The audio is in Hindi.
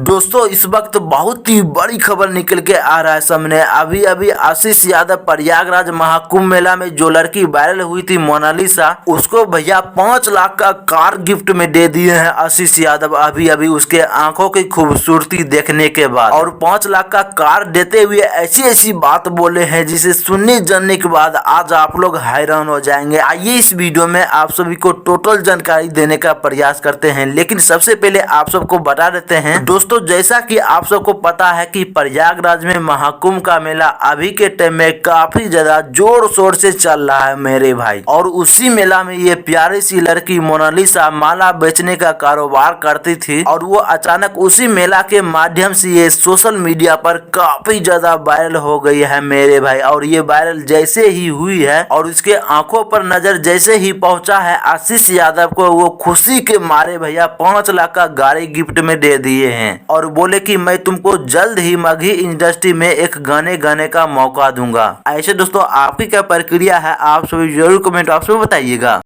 दोस्तों इस वक्त बहुत ही बड़ी खबर निकल के आ रहा है सामने। अभी अभी आशीष यादव प्रयागराज महाकुंभ मेला में जो लड़की वायरल हुई थी मोनालिसा, उसको भैया 5 लाख का कार गिफ्ट में दे दिए हैं आशीष यादव। अभी अभी उसके आंखों की खूबसूरती देखने के बाद, और 5 लाख का कार देते हुए ऐसी ऐसी बात बोले हैं जिसे सुनने जानने के बाद आज आप लोग हैरान हो जाएंगे। आइए इस वीडियो में आप सभी को टोटल जानकारी देने का प्रयास करते हैं, लेकिन सबसे पहले आप सबको बता देते हैं दोस्तों, जैसा कि आप सबको पता है कि प्रयागराज में महाकुंभ का मेला अभी के टाइम में काफी ज्यादा जोर शोर से चल रहा है मेरे भाई। और उसी मेला में ये प्यारी सी लड़की मोनालिसा माला बेचने का कारोबार करती थी, और वो अचानक उसी मेला के माध्यम से ये सोशल मीडिया पर काफी ज्यादा वायरल हो गई है मेरे भाई। और ये वायरल जैसे ही हुई है और उसके आंखों पर नजर जैसे ही पहुंचा है आशीष यादव को, वो खुशी के मारे भैया 5 लाख का गाड़ी गिफ्ट में दे दिए हैं, और बोले कि मैं तुमको जल्द ही मगही इंडस्ट्री में एक गाने गाने का मौका दूंगा। ऐसे दोस्तों आपकी क्या प्रक्रिया है, आप सभी जरूर कमेंट बॉक्स में बताइएगा।